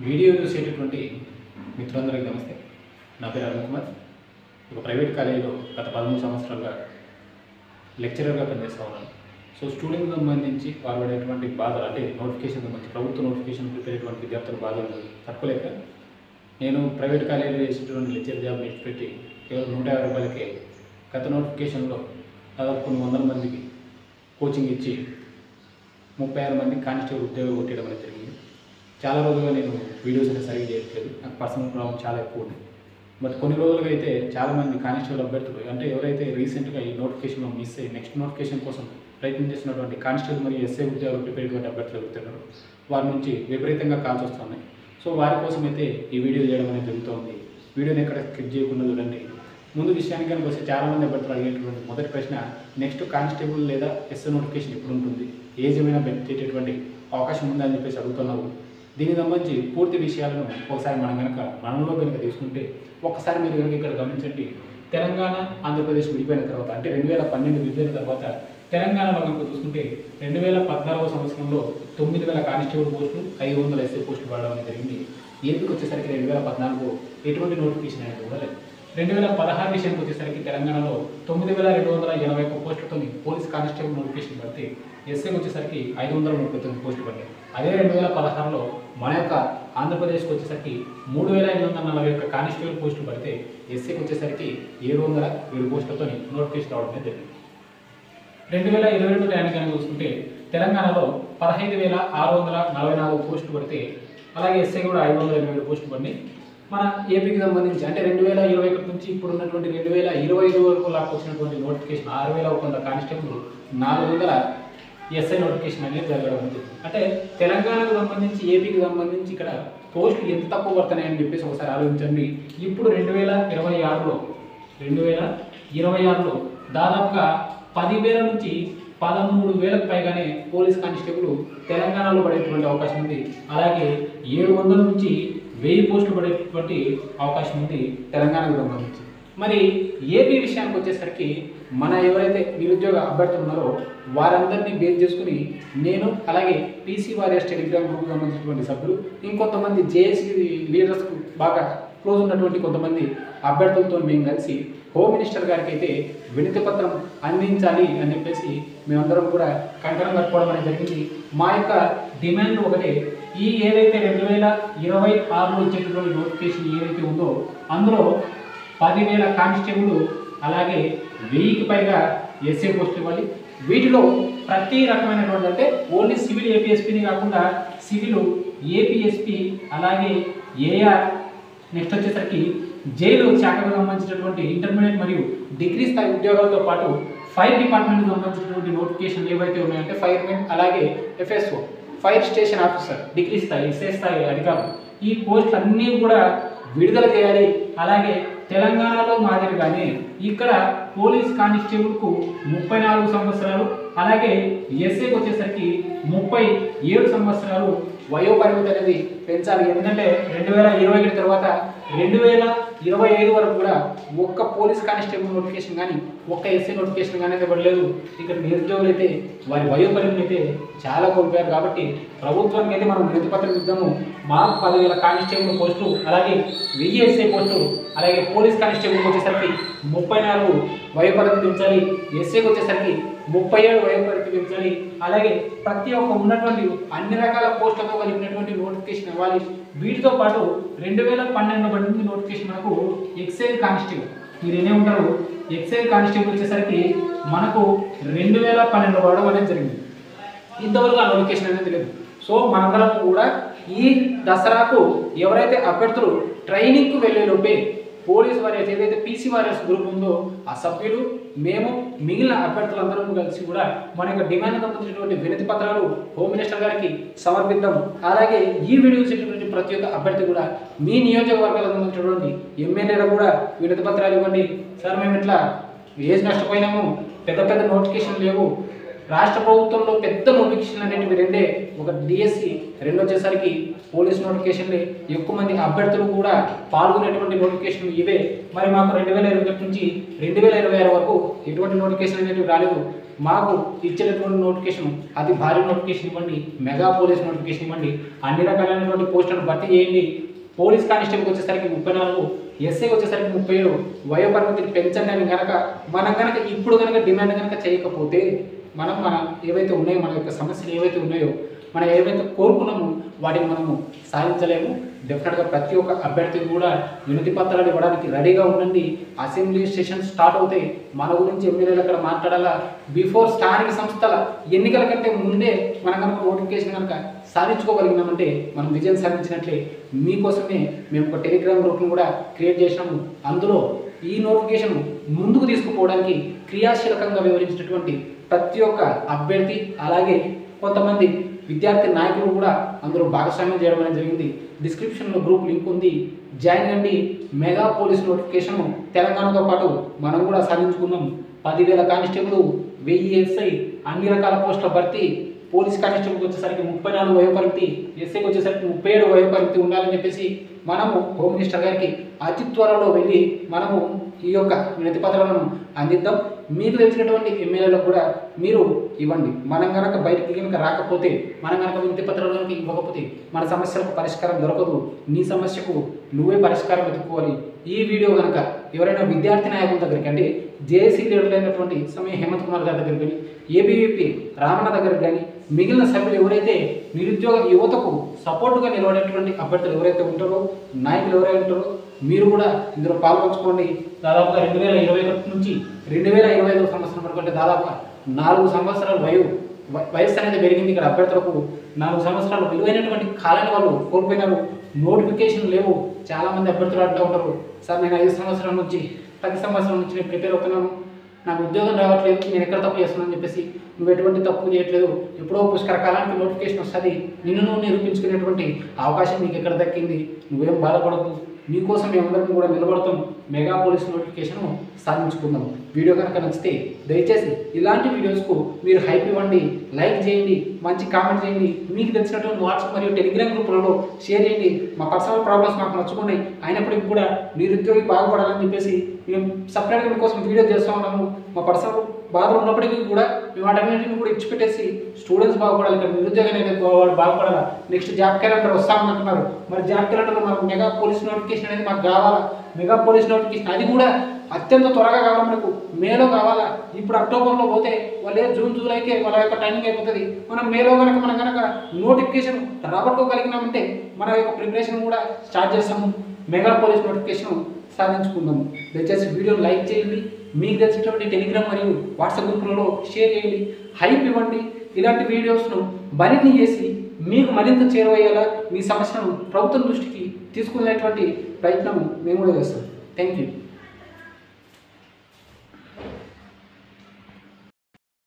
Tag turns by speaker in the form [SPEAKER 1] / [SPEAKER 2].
[SPEAKER 1] Video చూసేటటువంటి మిత్రులందరికీ నమస్తే. నా పేరు అరుణ్ కుమార్. ఒక ప్రైవేట్ కాలేజీలో గత 13 సంవత్సరాలుగా లెక్చరర్గా పనిచేస్తూ ఉన్నాను. సో స్టూడెంట్కి సంబంధించి వారు పడేటువంటి బాధలు, అంటే నోటిఫికేషన్ సంబంధించి ప్రభుత్వ నోటిఫికేషన్ ప్రిపేర్ అయ్యేటువంటి విద్యార్థుల బాధలు తట్టుకోలేక నేను ప్రైవేట్ కాలేజీలో చేసేటువంటి లెక్చర్ జాబ్ పెట్టి కేవలం 150 రూపాయలకే గత నోటిఫికేషన్లో దాదాపు కొన్ని వందల మందికి కోచింగ్ ఇచ్చి 36 మంది కానిస్టేబుల్ ఉద్యోగం కొట్టడం అనేది జరిగింది. చాలా రోజులుగా నేను వీడియోస్ అనేది సరిగ్గా చేయట్లేదు. నాకు పర్సనల్ ప్రాబ్లం చాలా ఎక్కువ ఉంది. బట్ కొన్ని రోజులుగా అయితే చాలామంది కానిస్టేబుల్ అభ్యర్థులు, అంటే ఎవరైతే రీసెంట్గా ఈ నోటిఫికేషన్లో మిస్ అయ్యి నెక్స్ట్ నోటిఫికేషన్ కోసం ప్రయత్నం చేస్తున్నటువంటి కానిస్టేబుల్ మరియు ఎస్ఐ ఉద్యోగాలు ప్రిపేర్ అయ్యేటువంటి అభ్యర్థులు ఎవరుతున్నారు, వారి నుంచి విపరీతంగా కాల్స్ వస్తున్నాయి. సో వారి కోసం అయితే ఈ వీడియో చేయడం అనేది జరుగుతుంది. వీడియోని ఎక్కడ స్కిప్ చేయకుండా చూడండి. ముందు విషయానికి కనుక వస్తే చాలామంది అభ్యర్థులు అడిగేటువంటి మొదటి ప్రశ్న, నెక్స్ట్ కానిస్టేబుల్ లేదా ఎస్ఐ నోటిఫికేషన్ ఎప్పుడు ఉంటుంది, ఏజ్ ఏమైనా పెట్టేటటువంటి అవకాశం ఉందా అని చెప్పేసి అడుగుతున్నారు. దీనికి సంబంధించి పూర్తి విషయాలను ఒకసారి మనలో కనుక తీసుకుంటే, ఒక్కసారి మీరు కనుక ఇక్కడ గమనించండి. తెలంగాణ ఆంధ్రప్రదేశ్ విడిపోయిన తర్వాత, అంటే 2012 విడిపోయిన తర్వాత తెలంగాణలో కనుక చూసుకుంటే 2014వ సంవత్సరంలో 9000 కానిస్టేబుల్ పోస్టులు, 500 ఎస్ఐ పోస్టులు పడడం అనేది జరిగింది. ఏపీకి వచ్చేసరికి 2014 ఎటువంటి నోటిఫికేషన్ అనేది కూడా లేదు. 2016 విషయానికి వచ్చేసరికి తెలంగాణలో 9281 పోస్టులతో పోలీస్ కానిస్టేబుల్ నోటిఫికేషన్ పడితే ఎస్ఐకి వచ్చేసరికి 539 పోస్టులు పడ్డాయి. అదే 2016లో మన యొక్క ఆంధ్రప్రదేశ్కి వచ్చేసరికి 3841 కానిస్టేబుల్ పోస్టులు పడితే ఎస్ఐకి వచ్చేసరికి 707 పోస్టులతో నోటిఫికేషన్ రావడం జరిగింది. 2022 టైంకి కనుక చూసుకుంటే తెలంగాణలో 15644 పోస్టులు పడితే, అలాగే ఎస్ఐ కూడా 587 పోస్టులు పడినాయి. మన ఏపీకి సంబంధించి అంటే 2021 నుంచి ఇప్పుడు ఉన్నటువంటి 2025 వరకు లాగా వచ్చినటువంటి నోటిఫికేషన్ 6100 కానిస్టేబుల్, 400 ఎస్ఐ నోటిఫికేషన్ అనేది జరగడం ఉంది. అంటే తెలంగాణకు సంబంధించి ఏపీకి సంబంధించి ఇక్కడ పోస్టులు ఎంత తక్కువ పడుతున్నాయని చెప్పేసి ఒకసారి ఆలోచించండి. ఇప్పుడు 2026లో దాదాపుగా 10,000 నుంచి 13,000కు పైగానే పోలీస్ కానిస్టేబుల్ తెలంగాణలో పడేటువంటి అవకాశం ఉంది. అలాగే 700 నుంచి 1000 పోస్టులు పడేటువంటి అవకాశం ఉంది తెలంగాణకు సంబంధించి. మరి ఏపీ విషయానికి వచ్చేసరికి మన ఎవరైతే నిరుద్యోగ అభ్యర్థులు ఉన్నారో వారందరినీ బేస్ చేసుకుని నేను, అలాగే పీసీ వారియర్స్ టెలిగ్రామ్ గ్రూప్కి సంబంధించినటువంటి సభ్యులు, ఇంకొంతమంది జేఏసీ లీడర్స్కు బాగా క్లోజ్ ఉన్నటువంటి కొంతమంది అభ్యర్థులతో మేము కలిసి హోమ్ మినిస్టర్ గారికి అయితే వినతి పత్రం అందించాలి అని చెప్పేసి మేమందరం కూడా కంకణం కట్టుకోవడం అనేది జరిగింది. మా యొక్క డిమాండ్ ఒకటే, ఈ ఏదైతే 2026లో వచ్చేటటువంటి నోటిఫికేషన్ ఏదైతే ఉందో అందులో 10,000 కానిస్టేబుల్, అలాగే 1000కి పైగా ఎస్ఏ పోస్టులు ఇవ్వాలి. వీటిలో ప్రతి రకమైనటువంటి, అంటే ఓన్లీ సివిల్ ఏపీఎస్పీని కాకుండా సివిల్ ఏపీఎస్పీ, అలాగే ఏఆర్, నెక్స్ట్ వచ్చేసరికి జైలు శాఖకు సంబంధించినటువంటి ఇంటర్మీడియట్ మరియు డిగ్రీ స్థాయి ఉద్యోగాలతో పాటు ఫైర్ డిపార్ట్మెంట్కి సంబంధించినటువంటి నోటిఫికేషన్లు ఏవైతే ఉన్నాయంటే ఫైర్మెన్, అలాగే FSO, fire station officer, degree స్థాయి, ఎస్ఏ స్థాయి అధికారులు, ఈ పోస్టులు అన్నీ కూడా విడుదల చేయాలి. అలాగే తెలంగాణలో మాదిరిగానే ఇక్కడ పోలీస్ కానిస్టేబుల్కు 34 సంవత్సరాలు, అలాగే ఎస్ఏకి వచ్చేసరికి 37 సంవత్సరాలు వయోపరిమితి అనేది పెంచాలి. ఎందుకంటే 2021 తర్వాత 2025 వరకు కూడా ఒక్క పోలీస్ కానిస్టేబుల్ నోటిఫికేషన్ కానీ ఒక్క ఎస్ఐ నోటిఫికేషన్ కానీ అయితే పడలేదు. ఇక్కడ నిరుద్యోగులు అయితే వారి వయోపరిమితి అయితే చాలా కోల్పోయారు. కాబట్టి ప్రభుత్వానికి అయితే మనం వినతి పత్రం ఇద్దాము. మాకు 10,000 కానిస్టేబుల్ పోస్టులు, అలాగే 1000 ఎస్ఐ పోస్టులు, అలాగే పోలీస్ కానిస్టేబుల్కి వచ్చేసరికి 34 వయోపరిమితి పెంచాలి, ఎస్ఐకి వచ్చేసరికి 37 వయోపరిమితి పెంచాలి. అలాగే ప్రతి ఒక్క ఉన్నటువంటి అన్ని రకాల పోస్టులతో కలిపినటువంటి నోటిఫికేషన్ ఇవ్వాలి. వీటితో పాటు 2012 పడింది నోటిఫికేషన్ మనకు ఎక్సైజ్ కానిస్టేబుల్. మీరు ఏనే ఉంటారు, ఎక్సైజ్ కానిస్టేబుల్ వచ్చేసరికి మనకు 2012 పడడం అనేది జరిగింది. ఇంతవరకు ఆ నోటిఫికేషన్ అనేది లేదు. సో మనందరం కూడా ఈ దసరాకు ఎవరైతే అభ్యర్థులు ట్రైనింగ్కు వెళ్ళే లోపే పోలీస్ వారియర్స్ ఏదైతే పీసీ వారియర్స్ గ్రూప్ ఉందో ఆ సభ్యులు, మేము, మిగిలిన అభ్యర్థులందరం కలిసి కూడా మన యొక్క డిమాండ్ సంబంధించినటువంటి వినతి పత్రాలు హోమ్ మినిస్టర్ గారికి సమర్పిద్దాం. అలాగే ఈ వీడియో చూసినటువంటి ప్రతి ఒక్క అభ్యర్థి కూడా మీ నియోజకవర్గాలకు సంబంధించినటువంటి ఎమ్మెల్యేలకు కూడా వినతి పత్రాలు ఇవ్వండి. సార్, మేము ఇట్లా ఏజ్ నష్టపోయినాము, పెద్ద పెద్ద నోటిఫికేషన్ లేవు, రాష్ట్ర ప్రభుత్వంలో పెద్ద నోటిఫికేషన్ అనేటివి రెండే, ఒక డిఎస్సి, రెండు వచ్చేసరికి పోలీస్ నోటిఫికేషన్లే. ఎక్కువ మంది అభ్యర్థులు కూడా పాల్గొనేటువంటి నోటిఫికేషన్ ఇవే. మరి మాకు 2021 నుంచి 2026 వరకు ఎటువంటి నోటిఫికేషన్ అనేవి రాలేదు. మాకు ఇచ్చేటటువంటి నోటిఫికేషన్ అది భారీ నోటిఫికేషన్ ఇవ్వండి, మెగా పోలీస్ నోటిఫికేషన్ ఇవ్వండి, అన్ని రకాలైనటువంటి పోస్టులను భర్తీ చేయండి. పోలీస్ కానిస్టేబుల్కి వచ్చేసరికి 34, ఎస్ఐకి వచ్చేసరికి 37 వయోపరిమితిని పెంచండి అని మనం ఇప్పుడు డిమాండ్ చేయకపోతే మన ఏవైతే ఉన్నాయో, మన యొక్క సమస్యలు ఏవైతే ఉన్నాయో, మనం ఏవైతే కోరుకున్నామో వాటిని మనము సాధించలేము. డెఫినెట్గా ప్రతి ఒక్క అభ్యర్థికి కూడా వినతి పత్రాలు ఇవ్వడానికి రెడీగా ఉండండి. అసెంబ్లీ సెషన్ స్టార్ట్ అవుతాయి. మన గురించి ఎమ్మెల్యేలు అక్కడ మాట్లాడాలా. బిఫోర్ స్థానిక సంస్థల ఎన్నికల కంటే ముందే మనం నోటిఫికేషన్ సాధించుకోగలిగినామంటే మనం విజయం సాధించినట్లే. మీకోసమే మేము ఒక టెలిగ్రామ్ గ్రూప్ను కూడా క్రియేట్ చేసినాము. అందులో ఈ నోటిఫికేషన్ ముందుకు తీసుకుపోవడానికి క్రియాశీలకంగా వ్యవహరించినటువంటి ప్రతి ఒక్క అభ్యర్థి, అలాగే కొంతమంది విద్యార్థి నాయకులు కూడా అందులో భాగస్వామ్యం చేయడం అనేది జరిగింది. డిస్క్రిప్షన్లో గ్రూప్ లింక్ ఉంది, జాయిన్ కండి. మెగా పోలీస్ నోటిఫికేషన్ తెలంగాణతో పాటు మనం కూడా సాధించుకున్నాం. 10,000 కానిస్టేబుల్, 1000 ఎస్ఐ, అన్ని రకాల పోస్టుల భర్తీ. పోలీస్ కానిస్టేబుల్కి వచ్చేసరికి 34 వయోపరిమితి, ఎస్ఐకి వచ్చేసరికి 37 వయోపరిమితి ఉండాలని చెప్పేసి మనము హోమ్ మినిస్టర్ గారికి అతి త్వరలో వెళ్ళి మనము ఈ యొక్క వినతి పత్రాలను అందిద్దాం. మీకు తెలిసినటువంటి ఎమ్మెల్యేలకు కూడా మీరు ఇవ్వండి. మనం బయటికి రాకపోతే, మనం వినతి పత్రాలను ఇవ్వకపోతే మన సమస్యలకు పరిష్కారం దొరకదు. నీ సమస్యకు నువ్వే పరిష్కారం వెతుక్కోవాలి. ఈ వీడియో ఎవరైనా విద్యార్థి నాయకుల దగ్గరికి, అంటే జేఏసీ లీడర్లు అయినటువంటి సమయ హేమంత్ కుమార్ గారి దగ్గరికి కానీ, ఏబీవీపీ రామన్న దగ్గరికి కానీ, మిగిలిన సభ్యులు ఎవరైతే నిరుద్యోగ యువతకు సపోర్టుగా నిలబడేటువంటి అభ్యర్థులు ఎవరైతే ఉంటారో, నాయకులు ఎవరైతే ఉంటారో, మీరు కూడా ఇందులో పాల్గొంచుకోండి. దాదాపుగా 2021 నుంచి 2025 సంవత్సరం వరకు, అంటే దాదాపుగా 4 సంవత్సరాల వయస్సు అనేది పెరిగింది. ఇక్కడ అభ్యర్థులకు 4 సంవత్సరాలు విలువైనటువంటి కాలాన్ని వాళ్ళు కోల్పోయినారు. నోటిఫికేషన్ లేవు. చాలామంది అభ్యర్థులు అంటూ ఉంటారు, సార్ నేను 5 సంవత్సరాల నుంచి 10 సంవత్సరాల నుంచి నేను ప్రిపేర్ అవుతున్నాను, నాకు ఉద్యోగం రావట్లేదు, నేను ఎక్కడ తప్పు చేస్తున్నాను చెప్పేసి. నువ్వు ఎటువంటి తప్పు చేయట్లేదు, ఎప్పుడో పుష్కర కాలానికి నోటిఫికేషన్ వస్తుంది, నిన్ను నువ్వు నిరూపించుకునేటువంటి అవకాశం నీకు ఎక్కడ దక్కింది, నువ్వేం బాధపడద్దు. మీకోసం మేమందరం కూడా నిలబడతాం. మెగా పోలీస్ నోటిఫికేషన్ సాధించుకుందాం. వీడియో నచ్చితే దయచేసి ఇలాంటి వీడియోస్కు మీరు హైప్ ఇవ్వండి, లైక్ చేయండి, మంచి కామెంట్ చేయండి. మీకు తెలిసినటువంటి వాట్సాప్ మరియు టెలిగ్రామ్ గ్రూపులలో షేర్ చేయండి. మా పర్సనల్ ప్రాబ్లమ్స్ మాకు నచ్చుకున్నాయి, అయినప్పటికీ కూడా నిరుద్యోగి బాగుపడాలని చెప్పేసి మేము సపరేట్గా మీకోసం వీడియో చేస్తూ ఉన్నాము. మా పర్సనల్ బాధలు ఉన్నప్పటికీ కూడా మేము వాటన్నిటిని కూడా ఇచ్చిపెట్టేసి స్టూడెంట్స్ బాగుపడాలి, ఇక్కడ నిరుద్యోగం అనేది బాగుపడాలి. నెక్స్ట్ జాబ్ క్యాలెండర్ వస్తామంటున్నారు. మరి జాబ్ క్యాలెండర్లో మనకు మెగా పోలీస్ నోటిఫికేషన్ అనేది మాకు కావాలా. మెగా పోలీస్ నోటిఫికేషన్ అది కూడా అత్యంత త్వరగా కావాలి. మనకు మేలో కావాలా. ఇప్పుడు అక్టోబర్లో పోతే వాళ్ళే జూన్ జూలైకే వాళ్ళ యొక్క టైమింగ్ అయిపోతుంది. మనం మేలో మనం నోటిఫికేషన్ రాబట్టుకోగలిగినామంటే మన యొక్క ప్రిపరేషన్ కూడా స్టార్ట్ చేస్తాము. మెగా పోలీస్ నోటిఫికేషన్ సాధించుకుందాము. దయచేసి వీడియోని లైక్ చేయండి, మీకు తెలిసినటువంటి టెలిగ్రామ్ మరియు వాట్సాప్ గ్రూపులలో షేర్ చేయండి, హైప్ ఇవ్వండి. ఇలాంటి వీడియోస్ను మరిన్ని చేసి మీకు మరింత చేరువయ్యేలా మీ సమస్యను ప్రభుత్వం దృష్టికి తీసుకునేటువంటి ప్రయత్నం మేము కూడా చేస్తాం. Thank you.